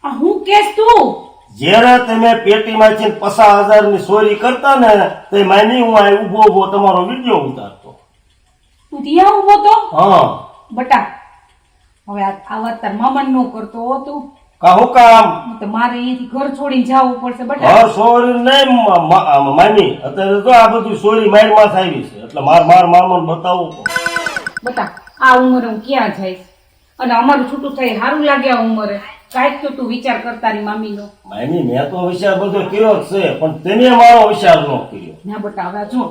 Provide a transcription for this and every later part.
આ હું કેસ તું જ્યારે તમે પેટીમાંથી 50,000 ની ચોરી કરતા ને તે માની હું આ ઉભો તમારો વિડીયો ઉતારતો. તું ત્યાં ઉભો તો હા બટા હવે આ વાત તાર મામા નો કરતો તું કહું કામ તો મારે અહીંયાથી ઘર છોડીને જવું પડશે બટા. ઘર ચોરી નહીં માની અત્યારે તો આ બધું ચોરી મારમાં આવી છે એટલે મામાને બતાવું. બટા આ ઉંમરે હું ક્યાં જઈશ અને અમારું છૂટું થઈ સારું લાગે આ ઉંમરે. કાંઈક તો તું વિચાર કર તારી મામીનો. માની મેં તો વિચાર બધો કર્યો જ છે પણ તેને મારો વિચાર ન કર્યો. ના બટા હવે જો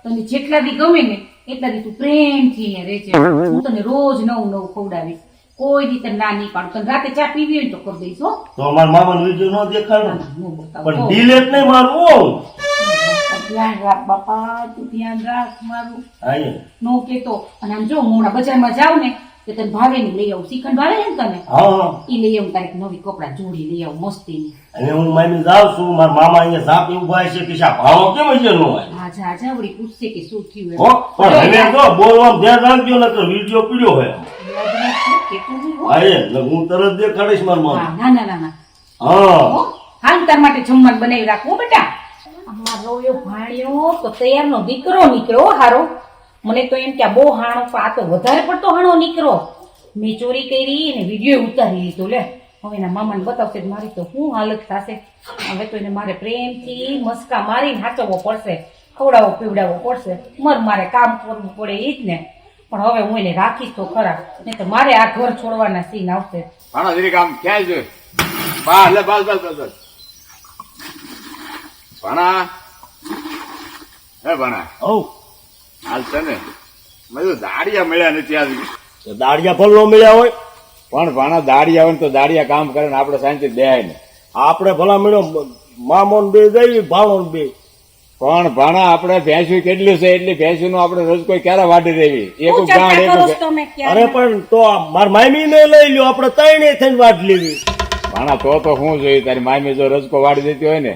તને જેટલા દી ગમે ને એટલા દી તું પ્રેમથી અહીંયા રહેજે. હું તને રોજ નવું નવું ખવડાવીશ. કોઈ દી તને ના નહીં પાડું. તને રાતે ચા પીવી હોય તો કરી દઈશ હો. તો અમારા મામાનો વિડીયો ન દેખાડો ના, નો બતાવો. પણ ડિલેટ નહીં મારવું. ધ્યાન રાખ બાપા, તું ધ્યાન રાખ મારું. હા નો કેતો. અને આમ જો મોડા બજારમાં જાવ ને કે તને ભાવે ને લઈ આવું. શ્રીખંડ ભાવે ને તને હા ઈ લઈ આવું. તારીખ નવી કપડા જોડી લઈ આવું મસ્તીની. અને હું માની જાઉં છું મારા મામા અહીંયા ઝાપ ઉભા છે કે શા ભાવો કેમ છે નો હોય. હા જા જા વળી પૂછશે કે શું થયું એમ. હો પણ હવે તો બોલવાનું ધ્યાન રાખજો નકર વિડીયો પીડ્યો હોય. યાદ રાખજો, કેતું નહીં હો. હા એટલે હું તરત દેખાડીશ મારા મામા. હા, ના ના ના ના હા હો. હાલ તાર માટે જમવાનું બનાવી રાખવું બેટા. અમારો એવો ભાણ્યો તો તૈયારનો દીકરો નીકળ્યો હારો. મને તો એમ કે આ બહુ હાણો પણ આ તો વધારે પડતો હાણો નીકળો. મેં ચોરી કરી અને વિડીયો ઉતારી લીધો. લે હવે એના મામાને બતાવશે કે મારી તો શું હાલત થશે. હવે તો એને મારે પ્રેમથી મસ્કા મારીને હાચવવો પડશે, ખવડાવવો પીવડાવવો પડશે. મારે કામ કરવું પડે એ જ ને. પણ હવે હું એને રાખીશ તો ખરા, નહીં તો મારે આ ઘર છોડવાના સીન આવશે. ભાણા જરીક આમ ક્યાં છે? બસ લે બસ બસ બસ બસ. ભાણા હે ભાણા હો હાલ છે ને મેં દાડિયા મળ્યા નથી આજ. દાડિયા ફળ નો મળ્યા હોય પણ ભાણા દાડિયા હોય ને તો દાડિયા કામ કરે ને આપણે શાંતિ બેહાય ને. આપણે ભલા મળ્યો મામોન બે જઈ ભાણો બે. પણ ભાણા આપણે ભેંસું કેટલું છે એટલી ભેંસું નું આપણે રોજ કોઈ ક્યારે વાડી રહેવી. એક હું ગાંઠ ચર્ચા એક કરું છું તમે ક્યારે? અરે પણ તો મારા મામી ને લઈ લ્યો આપણે ત્રણે થઈને વાટ લેવી. ભાણા તો શું જોઈએ તારી મામી જો રજકો વાડી દેતી હોય ને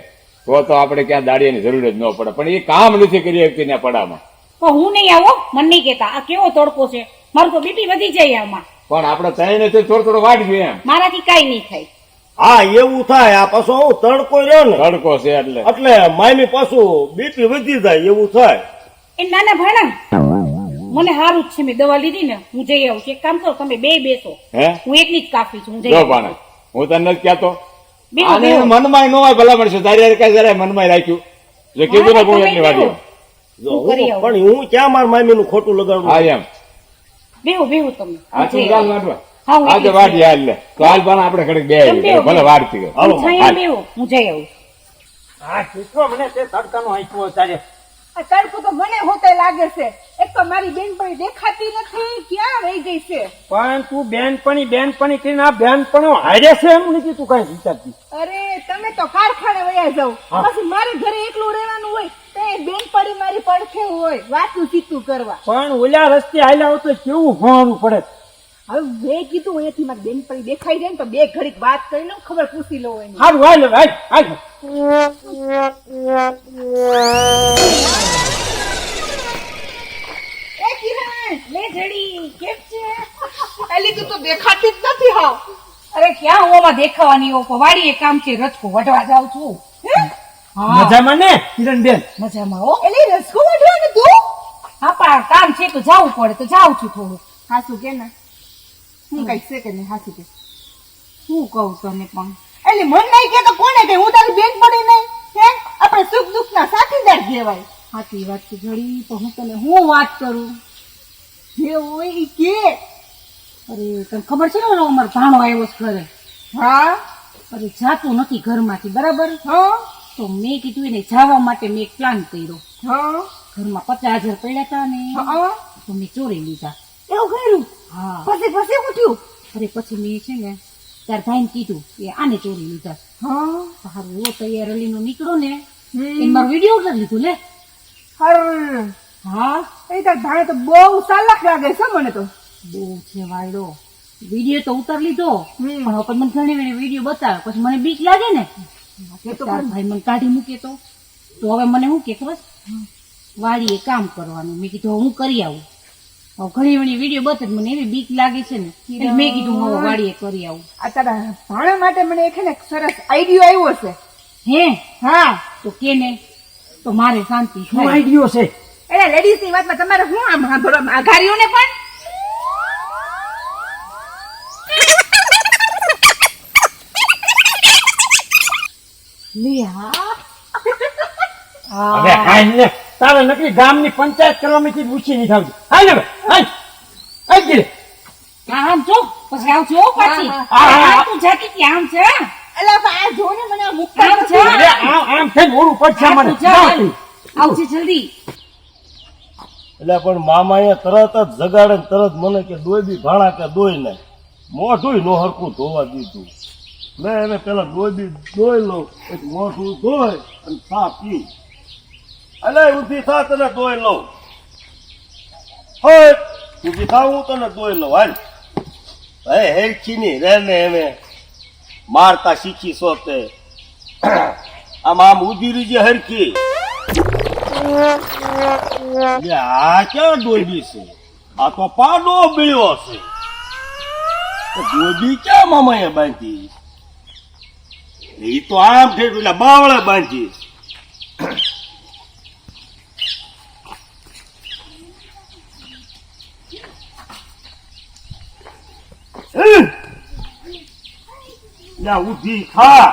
તો આપણે ક્યાં દાડિયાની જરૂર જ ન પડે. પણ એ કામ નથી કરી શકતી ને પડામાં. પણ હું નહીં આવો, મને નહીં કેતા. આ કેવો તડકો છે, મારું તો બીપી વધી જાય આમાં. પણ આપણે ત્રણે થોડું થોડું વાટવી એમ. મારાથી કાંઈ નહીં થાય. હા એવું થાય. આ પાછો હું તડકો રહ્યો ને તડકો છે એટલે એટલે મામી પાછું બીપી વધી જાય એવું થાય. એ નાના ભાણા મને સારું જ છે, મેં દવા લીધી ને. હું જઈ આવું છું. એક કામ કરો, તમે બે બેસો. હે હું એકલી જ કાફી છું. હું જઈ જો આવું ભાણા હું તને નથી કહેતો. બેહો, આને બેહો. મનમાં ન હોય ભલા મળશે તારી યાર કઈ જરાય મનમાં રાખ્યું જો કીધું ને હું એટલી વાડી જો હું કરી આવું. પણ હું ક્યાં મારા મામી નું ખોટું લગાડું. હા એમ બેહો બેહો તમે. હું આ તું જઈ ચાલ આવું. વાટવા હા, હું આજે એકલી જ વાડી હાલ લે તો હાલ ભાણા આપણે ઘડીક બે તમે બેહો, ભલે બેહો. વાડતી ગયો. હાલો, હું છાંયે બેહો. હું જઈ આવું. હા શીખવો મને તે તડકાનો આંચવો તારે. આ તડકો તો મને હોતે લાગે છે. એક તો મારી બેનપણી દેખાતી નથી, ક્યાં રહી ગઈ છે? પણ તું બેનપણી કરીને આ બેનપણો હારે છે એમ નથી તું કઈ વિચારતી. અરે તમે તો કારખાને વયા જાવ, પછી મારે ઘરે એકલું રહેવાનું હોય તો એ બેનપણી મારી પડખે હોય વાતું ચીતું કરવા. પણ ઓલા રસ્તે હાલ્યા હોય તો કેવું ભણવું પડે. હવે મેં કીધું અહીંયાથી મારી બેનપણી દેખાઈ જાય ને તો બે ઘડીક વાત કરી લઉં, ખબર પૂછી લઉં એની. સારું હાલ હાલ હાલ. એ કિરણ, લે જડી, કેમ છે? એલી તું તો દેખાતી જ નથી હાવ. અરે ક્યાં હું આમાં દેખાવાની હો? વાડીએ કામ છે, રચકો વઢવા જાઉં છું. હા મજામાં ને કિરણબેન? મજામાં હો. એલી રસકો વઢવાનું તું? હા પણ કામ છે તો જાવું પડે તો જાઉં છું થોડું. હાસુ કે ને હું કઈક છે કે નહીં? હાસુ કે શું કહું તને પણ? એલી મન નહીં કે તો કોને કે? હું તારી બેનપણી નહીં હે? આપણે સુખ દુઃખ ના સાથીદાર કહેવાય. સાચી વાત છે ઘડી, તો હું તને હું વાત કરું? જે હોય ઈ કે. અરે તને ખબર છે ને ઓલો અમારો ભાણો આવ્યો છે ઘરે? હા અરે જાતું નથી ઘરમાંથી, બરાબર? હા તો મેં કીધું એને જવા માટે મેં એક પ્લાન કર્યો. હા ઘરમાં 50,000 પડ્યા હતા ને હા તો મેં ચોરી લીધા. એવું કર્યું? હા પછી પછી ઉઠ્યું? અરે પછી મેં છે ને તાર ભાઈને કીધું કે આને ચોરી લીધા. હા સારું એવો તૈયાર અલીનો નીકળો ને હમ. એ મારો વિડીયો ઉતારી લીધું. લે હર હા એ તાર ભાઈ તો બહુ ચાલાક લાગે છે મને તો. બહુ છે વાયડો. વિડીયો તો ઉતાર લીધો હમ. પણ હવે મને ઘણી વાર વિડીયો બતાવે પછી મને બીક લાગે ને. એ તો તાર ભાઈ મને કાઢી મૂકે તો હવે મને શું કે ખબર? વાડીએ કામ કરવાનું. મેં કીધું હું કરી આવું. હવે ઘણી ઘણી વિડીયો બતાવે મને એવી બીક લાગે છે ને એટલે મેં કીધું હું હવે વાડીએ કરી આવું. આ તારા ભાણા માટે મને એક ને એક સરસ આઈડિયો આવ્યો છે. હે હા, તો કેને તો મારે શાંતિ શું થાય. આઈડિયો છે? એટલે લેડીઝ ની વાતમાં તમારે શું આમ સાંભળવા આઘારીઓને પણ લે હા. હવે હાલ ને તારે નકરી ગામની પંચાયત કરવામાંથી પૂછી નહીં થાવતી. હાલ ને ભાઈ, હાલ. હાલ ગીરે. હા આમ જો પછી આવજો હો પાછી. હા, હા તું જાતી હતી આમ છે. અલા પણ આ જો ને મને આ મુક્કા આમ છે. અરે આમ થઈને ઓળું પડશે હા, અમારે. તું જા, હાલ. આવજે જલ્દી. એટલે પણ મામાએ તરત જ જગાડે ને તરત મને કે ડોબી ભાણા કે દોઈ નાખ. મોઢું નો હરખું ધોવા દીધું. મેં એને પેલા ડોબી દોઈ લઉં પછી મોઢું ધોઈ અને ચા પી. અલે ઊભી થા તને દોઈ લઉં. હોય ઊભી થા હું તને દોઈ લઉં. હાલ હે હેરખી ની રે ને એને મારતા શીખી સોતે આમ ઊભી રહી છે હરખી. આ ક્યાં ડોબી છે? આ તો પાડો બીળ્યો છે. ડોબી ક્યાં મામાએ બાંધી? એ તો આમ ઠેઠ એટલે બાવળે બાંધી. ઉભી થા.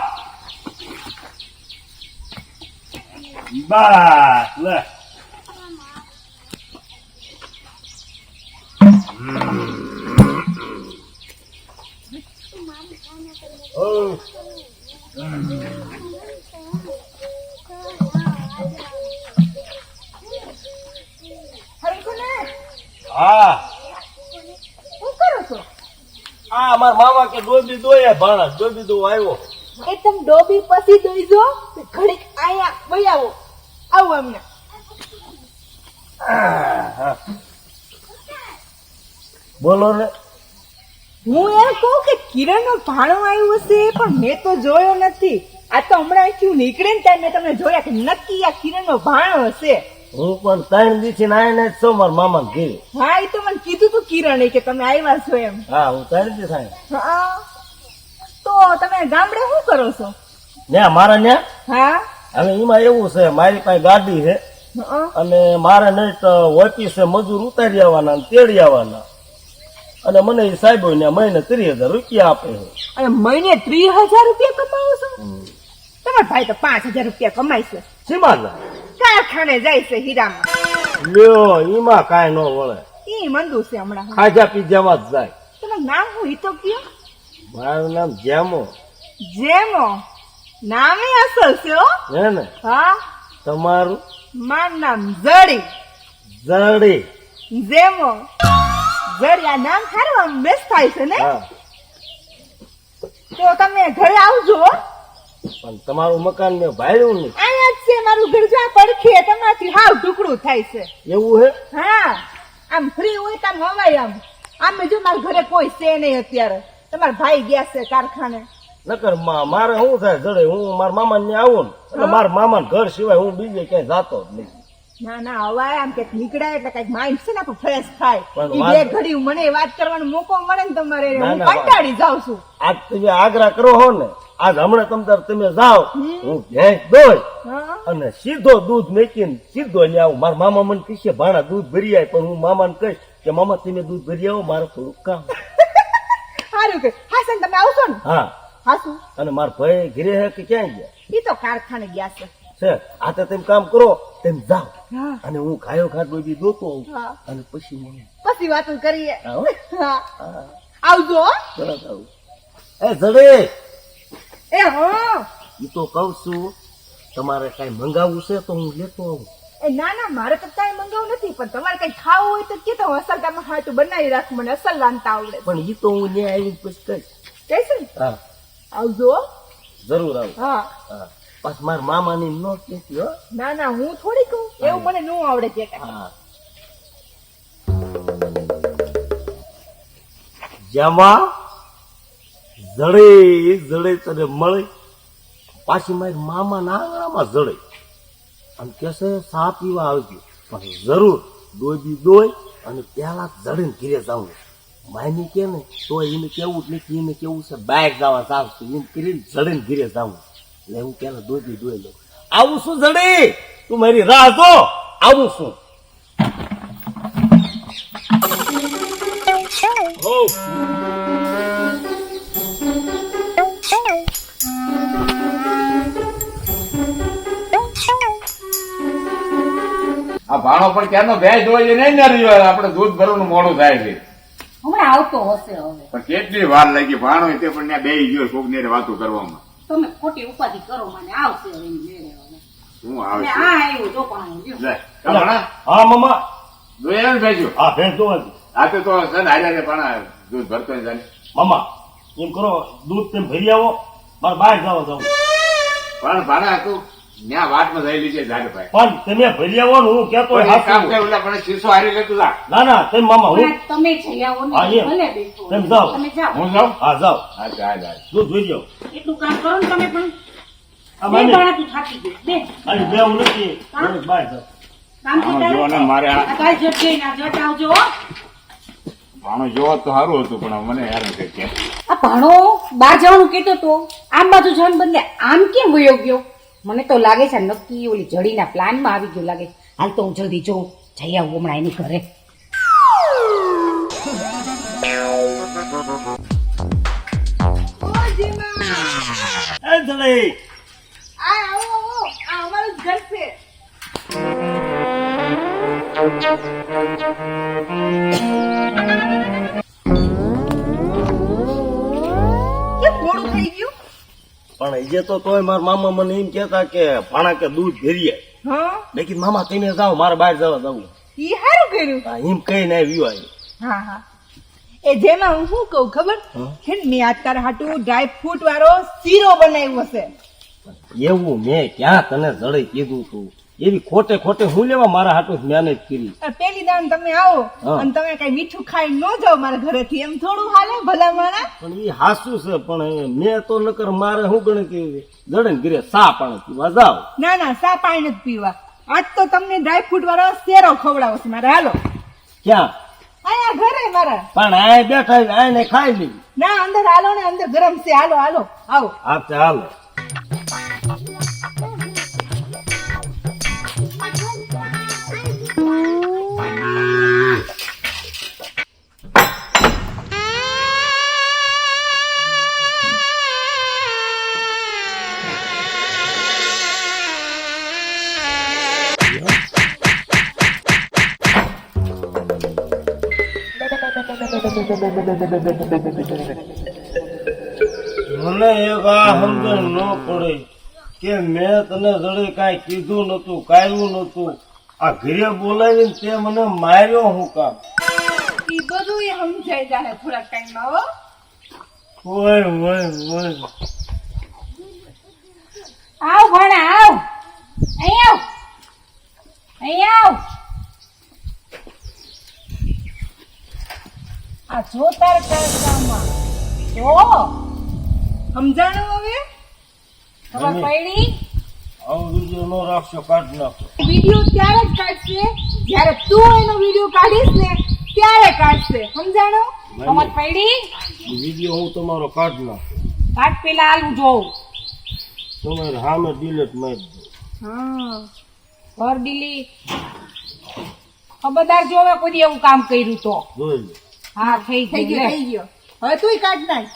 બસ લે. હરીકુને હા શું કરો છો? આ અમારા મામા કે ડોબી દોયા ભાણા ડોબી દો આવ્યો. એ તમે ડોબી પછી દોઈજો ઘડીક આયા વઈ આવો. આવો અમને. બોલો ને. હું એમ કહું કે કિરણ નો ભાણો આવ્યો હશે પણ મેં તો જોયો નથી. આ તો હમણાં અહીંથી નીકળે ને ત્યાં મેં તમને જોયા કે નક્કી આ કિરણ નો ભાણો હશે. હું પણ 3 દિવસથી આવીને જ છું મારા મામા ઘેર. હા એ તો મને કીધું તું કિરણ કે તમે આવ્યા છો એમ. હા હું 3 દિવસ આવ્યો. હા તો તમે ગામડે શું કરો છો? ન્યા મારા ન્યા હા હવે એમાં એવું છે મારી પાસે ગાડી છે હં. અને મારે નહીં તો ઓફિસે મજૂર ઉતારી આવવાના અને તેડી આવવાના અને મને એ સાહેબો ને મહિને 30,000 રૂપિયા આપે છે. અને મહિને 30,000 રૂપિયા કમાવો છો? તમારા ભાઈ તો 5,000 રૂપિયા કમાય છે. સીમા જાય કારખાને જાય છે હીરામાં. લ્યો એમાં કાંઈ ન વળે. એ મંદુ છે હમણાં. ખાજા પીજામાં જ જાય. તમારું નામ હું ઈ તો કયો? મારું નામ જેમો. જેમો નામે અસલ છે હો. હે ને? હા તમારું? મારું નામ જડી. જડી. જેમો જડી. આ નામ સારું આમ બેસ્ટ થાય છે ને. હા તો તમે ઘરે આવજો હો. પણ તમારું મકાન મેં ભાડ્યું નહીં. અહીંયા જ છે મારું ઘર. જ્યાં પડખે તમારાથી હાવ ઢુકડું થાય છે. એવું હે? હા આમ ફ્રી હોય તો આમ હવાય આમ. આમ જો મારા ઘરે કોઈ છે નહીં અત્યારે. તમારા ભાઈ ગયા છે કારખાને. નકર મારે શું થાય જડે હું મારા મામા ને આવું ને એટલે મારા મામા ઘર સિવાય હું બીજે ક્યાંય જાતો જ નહીં. ના ના હવાય આમ કઈક નીકળાય એટલે કઈક માઇન્ડ છે ને આપણું ફ્રેશ થાય. પણ ઈ વાત- બે ઘડી મને વાત કરવાનો મોકો મળે ને તમારે ના, હું ના, કંટાળી જાઉં છું. આજ તમે આગ્રહ કરો હો ને આજ હમણાં તમે જાઓ હું ભેંસ દોય હા અને સીધો દૂધ મેકીને સીધો ને આવું. મારા મામા મને કહેશે ભાણા દૂધ ભરી આય પણ હું મામાને કહીશ કે મામા તમે દૂધ ભરી આવો મારે થોડુંક કામ. સારું કે હાસન તમે આવશો ને? હા હાસુ અને મારા ભાઈ ઘરે હે કે ક્યાં ગયા ઈ તો કારખાને ગયા છે. છે આ તો તમે કામ કરો તેમ જાઓ હા અને હું ખાયો ખાટ બધી દોતો આવું હા અને પછી મને પછી વાતો કરીએ. આવો. હા હા આવજો હો. તરત આવું. એ જડે એ હા ઈ તો કઉ છું તમારે કઈ મંગાવવું છે તો હું લેતો આવું. એ ના ના મારે તો કઈ મંગાવું નથી પણ તમારે કઈ ખાવું હોય તો કે તો અસલ તમે હાટું બનાવી રાખ. મને અસલ રાંધતા આવડે. પણ ઈ તો હું ત્યાં આવીને પછી કહીશ. કહીશ ને? હા આવજો હો. જરૂર આવું. હા હા પાછ મારા મામાની નો કહેતી હો. ના ના હું થોડી કહું એવું મને ન આવડે છે કાંઈ. હા જેમાં જડે જડે તને મળે પાછી મારી મામા ના આંગણામાં જડે અને કહેશે ચા પીવા આવજો પણ જરૂર ડોબી દોય અને પેલા જડીને ઘીરે જાઉં. માયની કે ને તો એને કેવું જ નથી, એને કેવું છે બાઇક જવા ચાલશે, એમ કરીને જડીને ઘીરે જાઉં. એટલે હું પેલા ડોબી દોઈ લઉં. આવું શું જડી, તું મારી રાહ જો, આવું શું. આ ભાણો પણ ક્યારનો ભેંસ ધોઈ નહીં ને રહ્યો, આપણે દૂધ ભરવાનું મોડું થાય છે. હમણાં આવતો હશે હવે. પણ કેટલી વાર લાગી ભાણો તે પણ ત્યાં બેહી ગયો કોક ને વાતો કરવામાં. તમે ખોટી ઉપાધિ કરો મને આવશે હવે એની મેળે હવે. શું અને આવે આ આવ્યું જો પણ આવ્યું, લ્યો. લે ભાણા હા મમ્મા, જોયા ને ભેજો હા ભેંસ દોવા દે. આ તો છે ને હારે ભાણા દૂધ ભરતો ને જાણે. મમ્મા એમ કરો, દૂધ તેમ ભરી આવો, મારે બહાર જવા જાઉં. પણ ભાણા તું ત્યાં વાટમાં જઈ છે જાડે ભાઈ. પણ તમે ભરી આવો ને, હું કેતો કોઈ એક કામ કર, ઓલા પણ શીશો હારી લેતું જા. ના ના તેમ મામા હું પણ તમે જઈ આવો ને, હા, એમ. ભલે બેઠો. તેમ જાઓ. તમે જાઓ. હું જાઉં. હા જાઓ, હા ચાલ ચાલ. દૂધ ભરી જાઓ. એટલું કામ કરો ને તમે પણ. આ બે માની ભાણા તું થાકી ગઈ. બે અને બે હું નથી, બહાર જાઓ. કામ ભાણો થી જોવો ને મારે આ કાલ જટ જઈને આ જટ આવજો હો. ભાણો જોવો તો સારું હતું પણ મને હેરાન કરી કે આ ભાણો બહાર જવાનું કેતો તો આમ બાજુ જવાનું બદલે આમ કેમ વયો ગયો? મને તો લાગે છે નક્કી ઓલી જડીના પ્લાનમાં આવી ગયો લાગે. હાલ તો હું જલ્દી જોઉં, જઈ આવું હમણાં એની ઘરે. એ જડી, આવો આ અમારું જ ઘર છે. કેમ મોડું થઈ ગયું? પણ એ તો તોય મારા મામા મને એમ કેતા કે ભાણા કે દૂધ ભરીએ. હા, મેં કીધું મામા તમે જાઓ, મારે બહાર જવા જવું. ઈ સારું કર્યું. હા, એમ કઈ ને આવ્યું આવી. હા હા, એ જેમાં હું શું કહું ખબર હા? છે ને, મેં આજ તારા હાટુ ડ્રાય ફ્રૂટ વાળો શીરો બનાવ્યો છે. એવું મેં ક્યાં તને જડે કીધું તું? એવી ખોટે ખોટે હું લેવા મારા હાટું મહેનત કરી. અને પેલી દાન તમે આવો હા. અને તમે કઈ મીઠું ખાઈ ન જાઓ મારા ઘરેથી, એમ થોડું હાલે ભલા માણા. પણ એ હાસું છે, પણ મેં તો નકર મારે શું ગણતી જડે ને ઘરે સા પાણી પીવા જાવ. ના ના, સા પાણી નથી પીવા. આજ તો તમને ડ્રાય ફ્રૂટ વાળો શેરો ખવડાવો છે મારે. હાલો ક્યાં? અહીંયા ઘરે મારા. પણ આ બેઠા આને ખાઈ લીધી. ના, અંદર હાલો ને, અંદર ગરમ છે. હાલો હાલો, આવો. હા ચાલો. મને એક આ સમજણ ન પડે કે મેં તને જડે કાંઈ કીધું નતું, કાઢ્યું નતું. આ ઘરે બોલાવીને તે મને માર્યો હું કામ? ઈ બધું એ સમજાઈ જાય થોડાક ટાઈમમાં. હો, ઓય ઓય ઓય. આવ ભાણા આવ, અહીં આવ, અહીં આવ. આ જો તાર કાકામાં જો સમજાણું હવે? ખબર પડી? આવો વિડીયો નો રાખશો, કાઢી નાખો. વિડીયો ત્યારે જ કાઢશે જ્યારે તું એનો વિડીયો કાઢીશ ને ત્યારે કાઢશે. સમજાણું? ખબર પડી? વિડીયો હું તમારો કાઢી નાખું. કાટ પેલા આલું જોઉં. તમારે સામે ડિલેટ મારી દો. હા, ઘર ડીલી ખબરદાર જોવે કોઈ એવું કામ કર્યું તો. જોઈ લો. હા થઈ થઈ ગયો ગયું. થઈ ગયો. હવે તુંય કાઢ નાખ.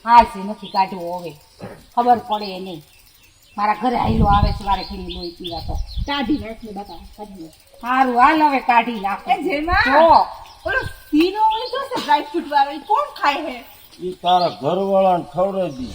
હા છે નથી કાઢવું હવે, ખબર પડે નહીં. મારા ઘરે આયલો આવે છે વારે ઘડી લોહી પીવા તો. કાઢી નાખ ને બાપા, કાઢી નાખ. સારું હાલ હવે કાઢી નાખો. એ જેમાં જો ઓલો શીરો લીધો છે ડ્રાય ફ્રૂટ વાળો, ઈ કોણ ખાય હે? એ તારા ઘરવાળાને ખવડાવી દી.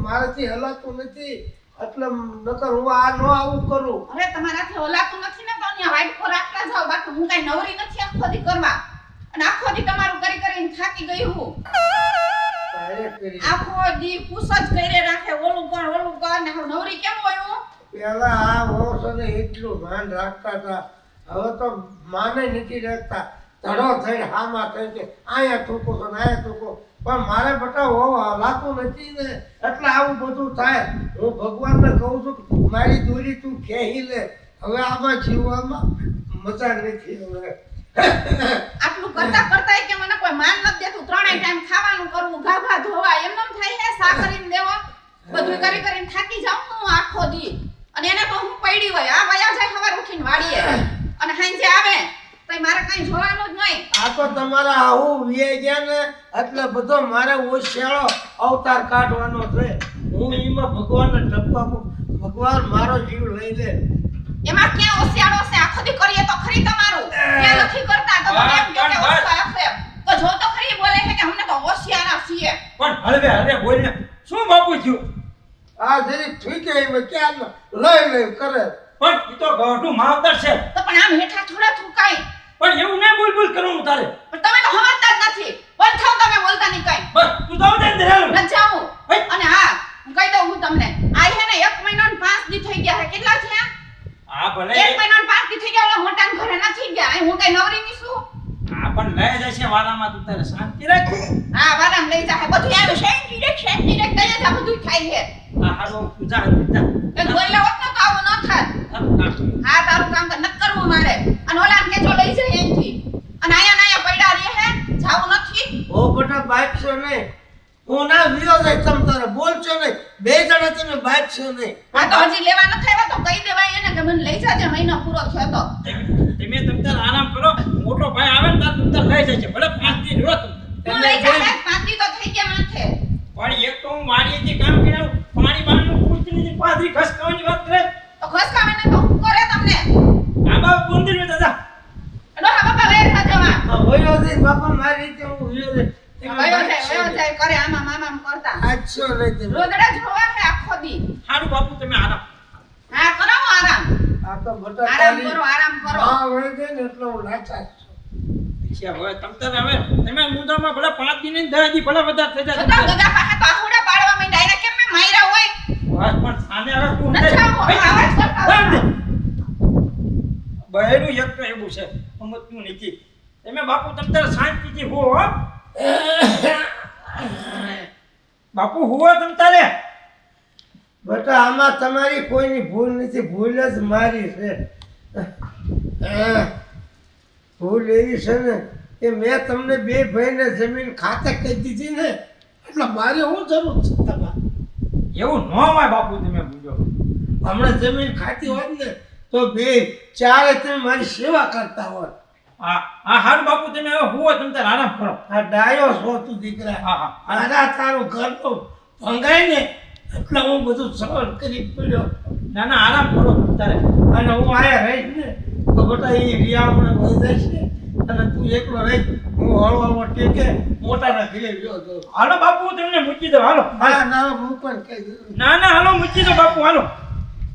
મારાથી હલાતું નથી. એટલે નકર હું આ નો આવું કરું. હવે તમારાથી ઓલાતું નથી ને તો અહીંયા વાઇટકો રાખતા જાઓ, બાકી હું કઈ નવરી નથી આખો દી કરવા. અને આખો દી તમારું કરી કરીને થાકી ગઈ હું. તારે કરી. આખો દી પૂછ જ કરે રાખે, ઓલું કર ને હું નવરી કેમ હોય હું? પેલા આ વોસને એટલું માન રાખતા હતા, હવે તો માને નથી રાખતા. ધડો થઈને હામાં થઈ કે અહીંયા થૂકો છો ને અહીંયા થૂકો, પણ મારે બટા લાતું નથી ને એટલે આવું બધું થાય. હું ભગવાનને કહું છું કે મારી દોરી તું ખેહી લે, હવે આમાં જીવવામાં મજા નથી. હવે આટલું કરતા કરતા કે મને કોઈ માન નથી દેતું. ત્રણેય ટાઈમ ખાવાનું કરવું, ઘા ધોવા, એમ નેમ થાય હે, સા કરીને દેવો, બધું કરીને થાકી જાઉં હું આખો દી. અને એને તો હું પડી હોય, આ વયા જાય સવાર ઉઠીને વાડીએ અને સાંજે આવે તો મારે કઈ જોવાનું જ નહીં. આ તો તમારા આવું વીએ ગયા ને એટલે બધો મારે ઓશિયાળો અવતાર કાઢવાનો છે. હું એમાં ભગવાનને ટપકા ભગવાન મારો જીવ લઈ લે. એમાં ક્યાં હોશિયારો છે? આખો દી કરીએ તો ખરી તમારું. ક્યાં નથી કરતા તો મને એમ કહો કે હોશિયાર છે. તો જો તો ખરી બોલે છે કે અમને તો હોશિયારા છીએ. પણ હળવે બોલને શું બાપુ થયું? આ જરી ઠીક એમાં ક્યાં લઈ કરે. પણ ઈ તો ગઢું માવતર છે. તો પણ આમ હેઠા થોડા થૂકાય. પણ એવું ના બોલ કરવું તારે. પણ તમે તો સમજતા જ નથી. બંધ થાવ તમે બોલતા નહીં કઈ. બસ તું જાવ દે ને હાલ. ન જાઉં. અને હા હું કહી દઉં હું તમને, આ હે ને 1 મહિનો ને 5 દી થઈ ગયા છે. કેટલા થયા? આ ભલે 1 મહિનો ને 5 દી થઈ ગયા. ઓલા મોટા ઘરે નથી ગયા. હું કઈ નવરી ની છું? આ પણ લઈ જશે વારામાં, તું તારે શાંતિ રાખ. હા વારામ લઈ જાય બધું આવ્યું. શાંતિ રેક દઈએ જા બધું થાય છે. આ હારો તું જા જા. એ બોલ્યા હોત ને તો આવું ન થાત. હા તારું કામ તો ન કરવું મારે. અને ઓલા કે જો લઈ જાય એમથી. અને આયા પૈડા રહે હે, જાવું નથી. ઓ બટા બાઈકશો નહીં, હું ના વિયો જાય તમ તારે બોલશો નહીં. બે જણા તમે બાઈકશો નહીં. આ તો હજી લેવા ન થાય તો કહી દેવાય એને કે મને લઈ જાજે, મહિનો પૂરો થયો તો. તમે તમતાર આરામ કરો. મોટો ભાઈ આવે ને તાર તમતાર લઈ જશે. ભલે 5 દી રહો તમતાર. તું લઈ જા, પાંચી તો થઈ ગયા માથે. પણ એક તો હું મારીથી કામ કર્યું, પાણી બાણનું પૂછની પાદરી ખસકાવાની વાત કરે. તો ખસકાવે ને તો હું કરે તમને. આ બાપ બંદર મે દાદા. એનો હા બાપા લઈ જાજવા. વયો જઈ બાપા મારી રીતે હું વિયો જાય. વયો જાય કરે આમાં મામામ કરતા. આછો નહીં તમે. રોદડા જોવા હે આખો દી. હારું બાપુ તમે આરામ. હા કરો આરામ. આ તો બટા આરામ કરો, આરામ કરો. હા વયો જાય ને એટલે હું નાચા છું. છે હવે તમતાર હવે તમે મુંદામાં ભલે 5 દી ને 10 દી ભલે વધારે થઈ જાય. છતાં ગગા પાસે તો આહુડા પાડવા માંડ્યા. એને કેમ મેં માર્યા હોય? બસ પણ સામે હવે તું ન જાઓ, આવાજ કરતા હોય. બહેરું એક તો એવું છે સમજતું નથી. તમે બાપુ તમતાર શાંતિથી હો હો. બાપુ હુવો તમતારે. બટા આમાં તમારી કોઈની ભૂલ નથી, ભૂલ જ મારી છે. ભૂલ એવી છે ને કે મેં તમને બે ભાઈને જમીન ખાતે કહી દીધી ને એટલે મારે શું જરૂર છે તમારે? એવું ન હોય બાપુ તમે ભૂલો. હમણાં જમીન ખાતી હોત ને તો બે ચારે તમે મારી સેવા કરતા હોત. હા હારું બાપુ તમે હવે હુવો તમતાર આરામ કરો. આ ડાયો છો તું દીકરા. હા. આના તારું ઘર તો ભંગાય ને એટલે હું બધું સહન કરી પડ્યો. ના આરામ કરો તમતારે. અને હું આયા રહીશ ને તો બટા એ રિયામણે વહી જશે અને તું એકલો રહી. હું હળવા ટેકે મોટાના ઘરે ગયો તો. હાલો બાપુ તમને મૂકી દો હાલો. હા ના હું પણ કહી દઉં. ના હાલો મૂકી દો બાપુ હાલો.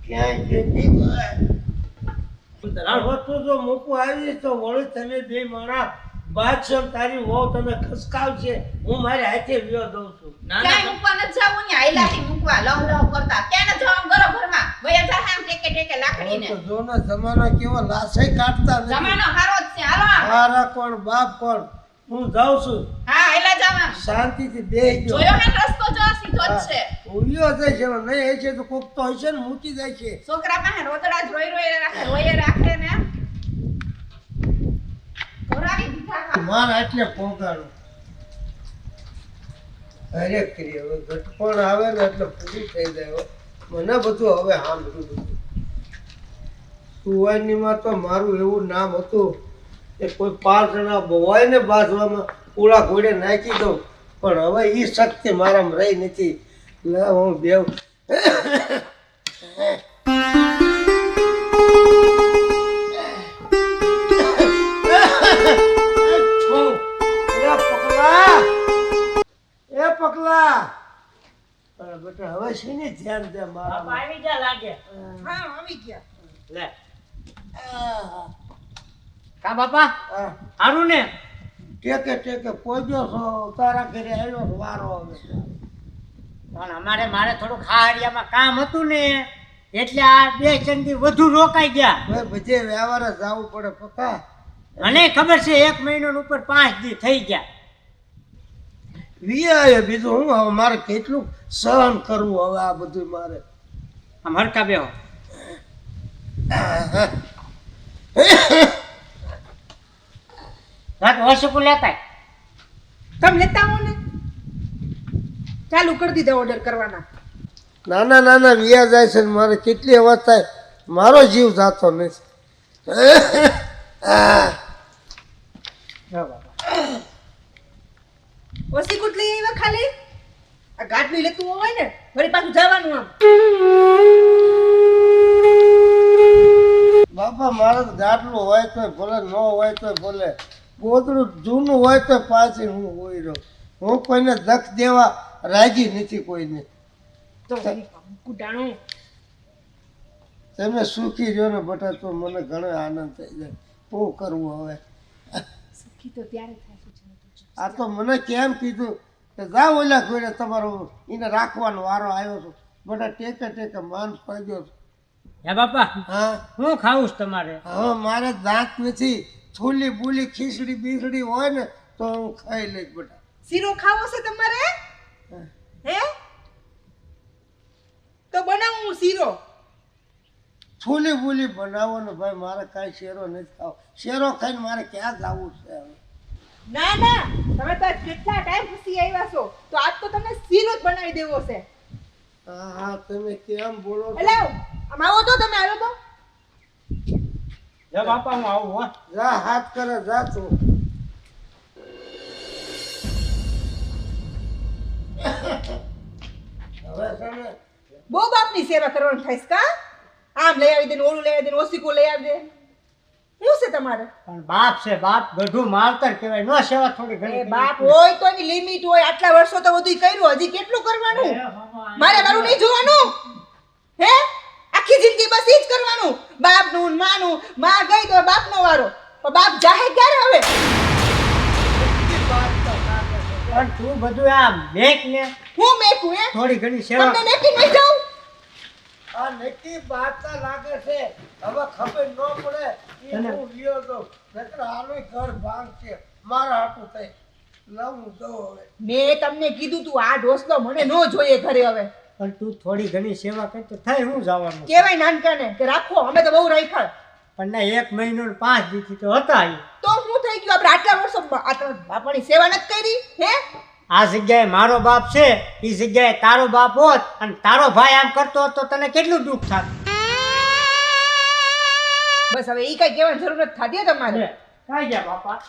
ક્યાંય જતી ભાઈ. હવે તું જો મૂકું આવી તો વળી તમે બે માણા બાદશાહ તારી વહુ તને ખસકાવશે. હું મારી હાથે વ્યો દઉં છું. ક્યાંય મૂકવા ન જાવું ને આઈલાથી મૂકવા લવ કરતા. ક્યાં ન જાવ ઘરો ઘરમાં. વયા જા આમ ટેકે લાકડીને. હવે તો જો ને જમાનો કેવો લાસાઈ કાઢતા નથી. જમાનો હારો જ છે. હાલો આમ. મારા કોણ બાપ કોણ. હું જાઉં છું હા આઈલા જાવા. શાંતિથી બેહી ગયો. જોયો હે રસ્તો જો સીધો જ છે. ઉભ્યો જાય છે નહીં હશે તો કોક તો હશે ને મૂકી જાય છે. છોકરા પાસે રોતડા જ રોઈ રાખે, રોયે રાખે ને. ઘોરાવી દીધા હા. માર આટલે પહોંચાડો અરે કરી હવે ઘટપણ આવે ને એટલે પૂરી થઈ જાય. મને બધું હવે સાંભળ્યું બધું. સુવાનીમાં તો મારું એવું નામ હતું કે કોઈ 5 જણા બવાય ને બાજવામાં પૂળા ઘોડે નાખી દઉં, પણ હવે એ શક્તિ મારામાં રહી નથી. લે હું બેવ પકલા મારા બેટા હવે શેની ધ્યાન દે મારા આવી જા લાગે હા આવી ગયા લે આહ, કા બાપા આહ, હારું ને ટેકે પોજો છો તારા ઘરે આવ્યો છો વારો હવે પણ મારે થોડું ખાડિયામાં કામ હતું ને એટલે આ 2 ચંદી વધુ રોકાઈ ગયા હવે બધે વ્યવહારે જવું પડે પપ્પા મને ખબર છે 1 મહિનો ને ઉપર 5 દી થઈ ગયા વિયાએ બીજું હું હવે મારે કેટલું સહન કરવું હવે આ બધું મારે આમ હરકા બેહો રાત વસુકુ લેતા તમે લેતા આવો ને ચાલુ કરી દીધા ઓર્ડર કરવાના નાના વિયા જાય છે ને મારે કેટલી અવાજ થાય મારો જીવ જાતો નથી ઓસી કુટ લઈ આવ્યા ખાલી આ ગાડલી લેતું હોય ને વળી પાછું જવાનું આમ બાપા મારે તો ગાટલું હોય તો ભલે ન હોય તો ભલે ગોદડું જૂનું હોય તો પાછી હું હોઈ રહ્યો હું કોઈને દખ દેવા રાજી નથી કોઈને તો કુટાણું તમે સુખી રહ્યો ને બટા તો મને ઘણો આનંદ થઈ જાય શું કરવું હવે સુખી તો ત્યારે થાય છે આ તો મને કેમ કીધું કે જા ઓલા કોઈને તમારો એને રાખવાનો વારો આવ્યો છો બટા ટેકે માન પડ્યો છો હે બાપા હા હું ખાવું છું તમારે હવે મારે દાંત નથી છોલી બુલી ખીચડી બીસડી હોય ને તો હું ખાઈ લઈશ બટા શીરો ખાવો છે તમારે હે તો બનાવું શીરો છોલી બુલી બનાવો ને ભાઈ મારે કાંઈ શેરો નથી ખાવો શેરો ખાઈને મારે ક્યાં જવું છે હવે ના ના તમે તો કેટલા ટાઈમ પછી આવ્યા છો તો આજ તો તમને શીરો જ બનાવી દેવો છે હા હા તમે કેમ બોલો છો? એટલે આમ આવો તો તમે આવ્યો તો લે બાપા હું આવું હો જા હાથ કરે જા તું હવે છે ને બહુ બાપની સેવા કરવાની થાય છે કા આમ લઈ આવી દે ને ઓલું લઈ આવી દે ને ઓસીકો લઈ આવી દે શું છે તમારે પણ બાપ છે બાપ ગઢું માવતર કહેવાય નો સેવા થોડી એ ઘણી બાપ હોય તો એની લિમિટ હોય આટલા વર્ષો તો બધું કર્યું હજી કેટલું કરવાનું મારે મારું નહીં જોવાનું હે આખી જિંદગી બસ ઈ જ કરવાનું બાપનું ને માનું માં ગઈ તો બાપનો વારો પણ બાપ જાહે ક્યારે હવે પણ તું બધું આ મેક ને હું મેકું હે થોડી ઘણી સેવા તમને મેકી નહીં જાઉં આ નક્કી બાતા લાગે છે હવે ખબર ન પડે ઈ હું લ્યો તો નકર આનો ઘર ભાંગ છે મારા હાટું થઈ લઉં તો હવે મેં તમને કીધું તું આ ઢોસલો મને ન જોઈએ ઘરે હવે પણ તું થોડી ઘણી સેવા કરી તો થાય હું જવાનું કેવાય નાનકાને કે રાખો અમે તો બહુ રાખ્યા પણ ના 1 મહિનો ને 5 દી થી તો હતા ઈ. તો શું થઈ ગયું આપણે આટલા વર્ષો બાપાની સેવા નથી કરી હે આ જગ્યાએ મારો બાપ છે એ જગ્યાએ તારો બાપ હોત અને તારો ભાઈ આમ કરતો હોત તો તને કેટલું દુઃખ થાત બસ હવે ઈ કઈ કહેવાની જરૂર નથી થતી હો તમારે કાઈ ગયા બાપા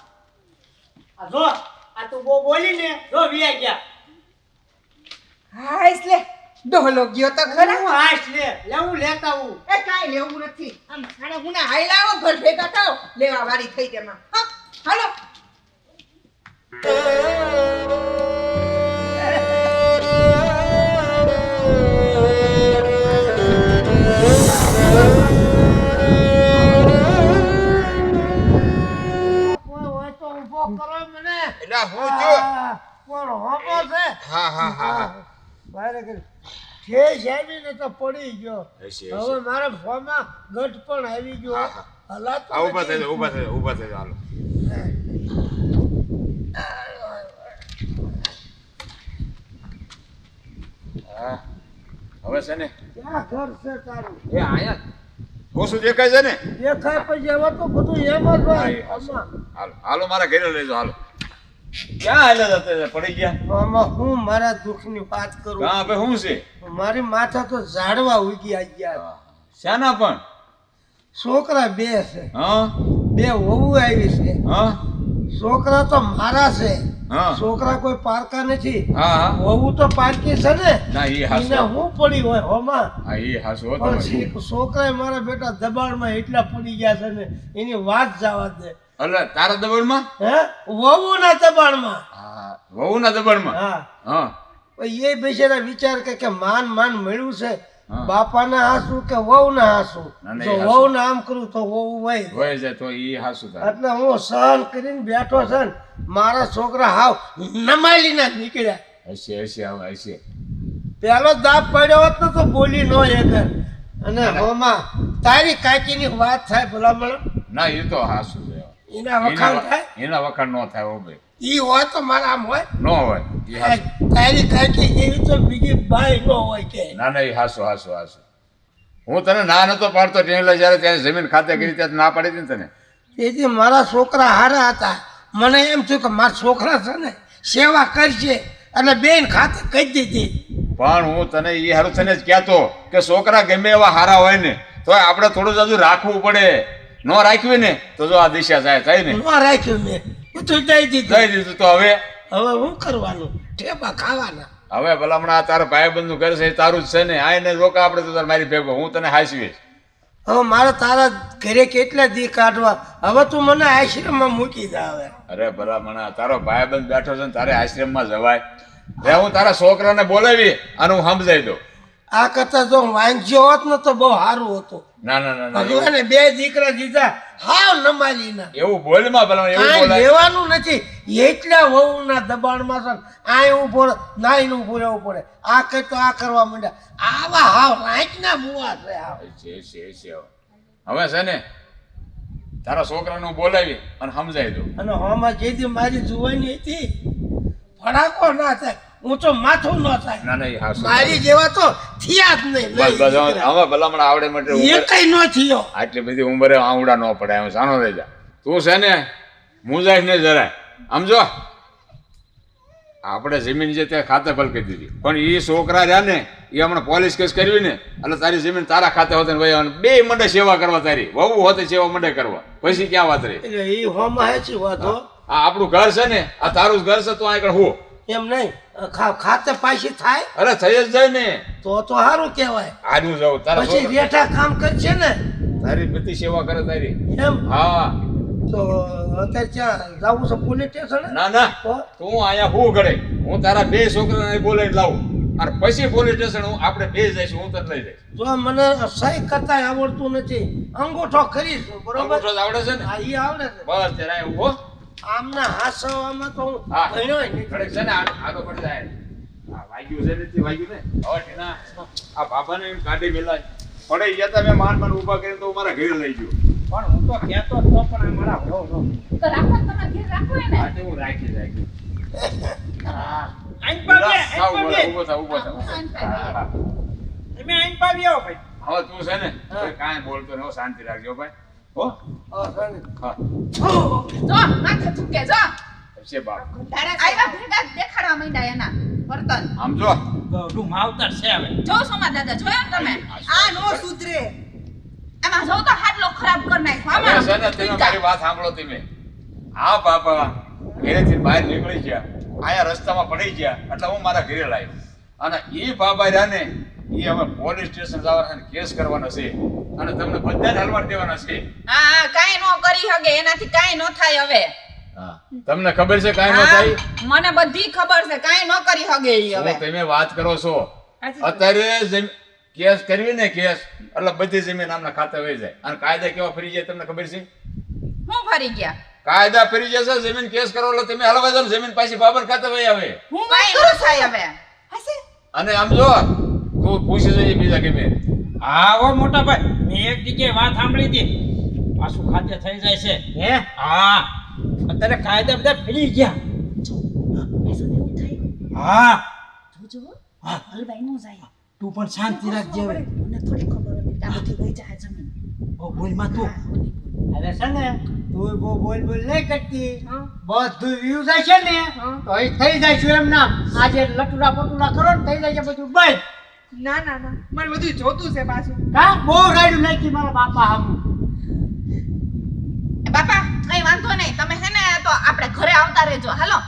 આ જો આ તું બહુ બોલી ને જો વિયા ગયા હા એટલે ડોહલો ગયો તો ખરા હું હાશ લે હું લેતા હું એ કાઈ લેવું નથી આમ ખાને હુના હાઈલા આવો ઘર ભેગા થાઓ લેવા વારી થઈ તેમાં હા હાલો કોઈ હોય તો ઊભો કરો મને એટલે હું જો કોણ હોમો છે હા હા હા મારે કે ઠેસ આવી ને તો પડી ગયો હવે મારા ફોમાં ગઢ પણ આવી ગયો હલાતો આ ઊભા થઈ નથી. જાઓ ઊભા થઈ જાઓ હાલો હા હવે છે ને ક્યાં ઘર છે તારું એ આયા ઓછું દેખાય છે ને દેખાય પછી હવે તો બધું એમ જ હોય હા, આમાં. હાલો મારા ઘરે લઈ જાઓ હાલો ક્યાં હાલ્યા જતા હતા? પડી ગયા આમાં હું મારા દુઃખની વાત કરું હા ભાઈ શું છે મારી માથા તો ઝાડવા ઉગી ગયા શાના પણ છોકરા બે છે હા બે વહુ આવી છે હા છોકરા તો મારા છે હા છોકરા કોઈ પારકા નથી હા હા વહુ તો પારકી છે ને ના એ એને હાસો હું પડી હોય હોમાં હા એ હાસો પણ તમે છોકરા મારા બેટા દબાણમાં એટલા પડી ગયા છે ને એની વાત જવા દે એટલે તારા દબાણમાં હે વહુના દબાણમાં હા વહુના દબાણમાં હા હા પછી એ બિચારા વિચાર કે માન મળ્યું છે હા. બાપાના હાસુ કે વહુના હાસુ ના, ના, જો એ હાસુ. વહુના આમ કરું તો વહુ વહી હોય છે તો ઈ હાસુ થાય. એટલે હું સહન કરીને બેઠો છે ને મારા છોકરા હાવ નમાલી ના નીકળ્યા હશે હશે હવે હશે. પેલો દાબ પડ્યો હોત ને તો બોલી નો એક અને હોમાં તારી કાકીની વાત થાય ભલામણ ના એ તો હાસુ છે. એના વખાણ થાય એના વખાણ નો થાય હો ભાઈ. ઈ હોય તો મારા આમ હોય નો હોય ઈ હાસુ. તારી કાકી એવી તો બીજી બાઈ નો હોય કે ના ના એ હાસુ હાસુ હાસુ. હું તને ના નતો પાડતો ટેલા જયારે ત્યારે જમીન ખાતે કરી ત્યારે ના પાડી હતી ને તને. તેથી મારા છોકરા હારા હતા મને એમ થયું કે મારા છોકરા છે ને સેવા કરશે એટલે બેન ખાતે કહી દીધી પણ હું તને એ હારું થઈને જ કહેતો કે છોકરા ગમે એવા હારા હોય ને તો આપણે થોડું જ હજુ રાખવું પડે. ન રાખ્યું ને તો જો આ દિશા જાય થાય ને. ન રાખ્યું મેં બધું દઈ દીધું દઈ દીધું તો હવે હવે શું કરવાનું ઠેબા ખાવાના હવે ભલામણા તારા ભાઈબંધ નું ઘર છે એ તારું જ છે ને આઈને રોકા આપણે તો તારે મારી ભેગો હું તને હાંસવીશ. હવે મારે તારા ઘરે કેટલા દી કાઢવા હવે તું મને આશ્રમમાં મૂકી દે હવે અરે ભલામણા તારો ભાઈબંધ બેઠો છે ને તારે આશ્રમમાં જવાય. રે હું તારા છોકરાને બોલાવી અને હું સમજાઈ દઉં. આ કરતા જો વાંચ્યો હોત ને તો બહુ સારું હતું ના ના ના ના ભગવાને બે દીકરા દીધા હાવ નમાલી ના એવું બોલમાં ભલામણ એવું કાંઈ બોલાય. લેવાનું નથી એટલા વહુના દબાણમાં છે ને આ ઉભો નાઈને ઉભું રહેવું પડે આ કઈ તો આ કરવા માંડ્યા આવા હાવ રાંચના મુવા છે હાવ છે. હવે છે ને તારા છોકરાને હું બોલાવી અને સમજાઈ દઉં. અને હવામાં જેથી મારી જુવાની હતી ફડાકો ના થાય ઊંચો માથું ન થાય ના ના એ હાસુ. મારી જેવા તો થયા જ નહીં બસ બસ હવે ભલામણ આવડે માટે એ કઈ ન થયો આટલી બધી ઉંમરે આવડા ન પડે એમ સાનો રહી જા. તું છે ને મુંજાઈશ ને જરાય સમજો. આપણે જમીન જે ત્યાં ખાતે પલકી દીધી પણ એ છોકરા રહ્યા ને એ હમણાં પોલીસ કેસ કરવી ને એટલે તારી જમીન તારા ખાતે હોતે ને ભાઈ બે મંડે સેવા કરવા તારી વહુ હોતે સેવા મંડે કરવા પછી ક્યાં વાત રહી. એટલે એ હોમાં હેચી વાત હો આ આપણું ઘર છે ને આ તારું જ ઘર છે તું આગળ હું એમ નહીં ખાતે પાછી થાય અરે થઈ જ જાય ને તો સારું કહેવાય આજુ જાઉં તારા પછી છોકરા રેઠા કામ કરશે ને તારી બધી સેવા કરે તારી. એમ હા તો અત્યારે ક્યાં જવું છે પોલીસ સ્ટેશન ના ના તું અહીંયા હું ઘડે હું તારા બે છોકરાને બોલાવી લાવું અને પછી પોલીસ સ્ટેશન હું આપણે બે જઈશું હું તને લઈ જઈશ. જો મને સહી કરતા આવડતું નથી અંગૂઠો કરીશું બરોબર અંગૂઠો જ આવડે છે ને હા ઈ આવડે છે બસ ત્યારે હું હો. આમના હાસવામાં તો હું હા ભણ્યો ય નથી. ઘડીક છે ને આગળ પડી જાય. હા વાગ્યું છે નથી વાગ્યું ને હવે ટીના આ બાબાને એમ કાઢી મેલા પડે ગયા તા મેં માન ઊભા કરીને તો હું મારા ઘરે લઈ ગયો. પણ હું તો કહેતો જ તો પણ આ મારા વહુ નો. તો રાખો ને, તમારે ઘેર રાખો એને. આજે હું રાખી આઈન પાવી, આઈન સાવ પાવી. ઉભો થા ઉભો થા. હા, હા. તમે આઈન પાવી આવો ભાઈ. હવે તું છે ને હવે કાંઈ બોલતો નહીં હો, શાંતિ રાખજો ભાઈ હો. હા જો માથે થૂકે જો છે બાપ આવ્યા ભેગા જ દેખાડવા માંડ્યા એના વર્તન. આમ જો ગૌડું માવતર છે હવે. જો સોમા દાદા જોયો ને તમે આ નો સુધરે એમાં જો તો હાડલો ખરાબ કરી નાખ્યો હવે છે ને તમે મારી વાત સાંભળો તમે. આ બાપા ઘરેથી બહાર નીકળી ગયા આયા રસ્તામાં પડી ગયા એટલે હું મારા ઘરે લાવ્યો અને એ બાબા રહ્યા ને એ હવે પોલીસ સ્ટેશન જવાના છે, કેસ કરવાનો છે અને તમને બધાને હલવાડ દેવાના છે. હા હા કાંઈ નો કરી હગે એનાથી કાંઈ નો થાય હવે. હા તમને ખબર છે કાંઈ ન થાય. હા, મને બધી ખબર છે કાંઈ નો કરી હગે ઈ હવે. હવે તમે વાત કરો છો અત્યારે કેસ કરવી ને કેસ એટલે બધી જમીન આમના ખાતે વહી જાય અને કાયદા કેવા ફરી જાય તમને ખબર છે. હું ફરી ગયા કાયદા ફરી જશે જમીન કેસ કરો એટલે તમે હલવા જાવ જમીન પાછી બાબર ખાતે વહી આવે હું કાંઈ નો થાય હવે. અને આમ જો તું પૂછી જોઈએ બીજા કે મેં હા ઓ મોટા ભાઈ મેં એક જગ્યાએ વાત સાંભળી હતી પાછું ખાતે થઈ જાય છે હે હા અત્યારે કાયદા બધા ફરી ગયા હા જોજો હા હલવાઈ નો જાય. તું પણ શાંતિ રાખજે હવે મને થોડી ખબર હતી કે આ બધી વહી જાય જમીન. ઓ બોલમાં તું અરે છે ને તું બહુ બોલ નહીં કરતી બધું વ્યૂ જાય છે ને તો એ થઈ જાય છે એમ નામ આજે લટુડા પટુડા કરો ને થઈ જાય છે બધું બંધ ના ના ના મારે બધું જોતું છે પાછું કા બહુ રાડ્યું નાખી મારા બાપા હમ એ બાપા કઈ વાંધો નહીં તમે હે ને તો આપણે ઘરે આવતા રહેજો હાલો.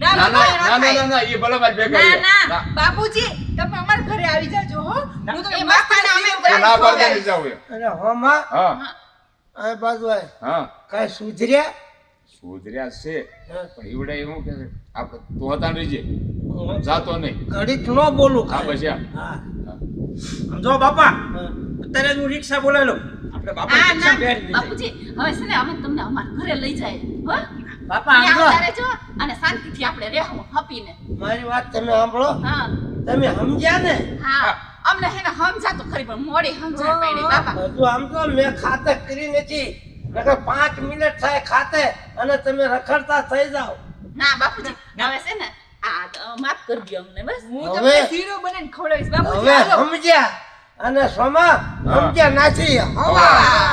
ના ના ના ના ના એ ભલે મારી ભેગા ના, આવ્યો. ના. બાપુજી તમે અમારા ઘરે આવી જાજો હો હું તો એ બાપાને અમે ના, ના પાડતા નહીં જાવું એમ. અરે હોમાં હા આ બાજુ આય હા કાંઈ સુધર્યા સુધર્યા છે પણ ઈવડે એવું કે છે આપણે તું હતા ને રહીજે જાતો નહીં. ઘડીક ન બોલું હા ખાલી. બસ એમ. હા આમ જો બાપા અત્યારે જ હું રિક્ષા બોલાવી લઉં આપણે બાપા આ રિક્ષા ના બાપુજી બેહાડી દીધી. હવે છે ને અમે તમને અમારા ઘરે લઈ જાય હો બાપા આમ જો. આવતા રહેજો અને શાંતિથી આપણે રહેવું હપીને મારી વાત તમે સાંભળો. હા તમે સમજ્યા ને? હા અમને હે ને સમજાતું ખરી પણ મોડી સમજણ પડી બાપા હજુ આમ તો મેં ખાતર કરી નથી. નકર 5 મિનિટ થાય ખાતે અને તમે રખડતા થઈ જાઓ. ના બાપુજી હવે છે ને આ માફ કરજો અમને બસ હું હવે- તમને શીરો બનાવીને ખવડાવીશ બાપુજી હવે હાલો. સમજ્યા અને સોમા સમજ્યા નાથી હવા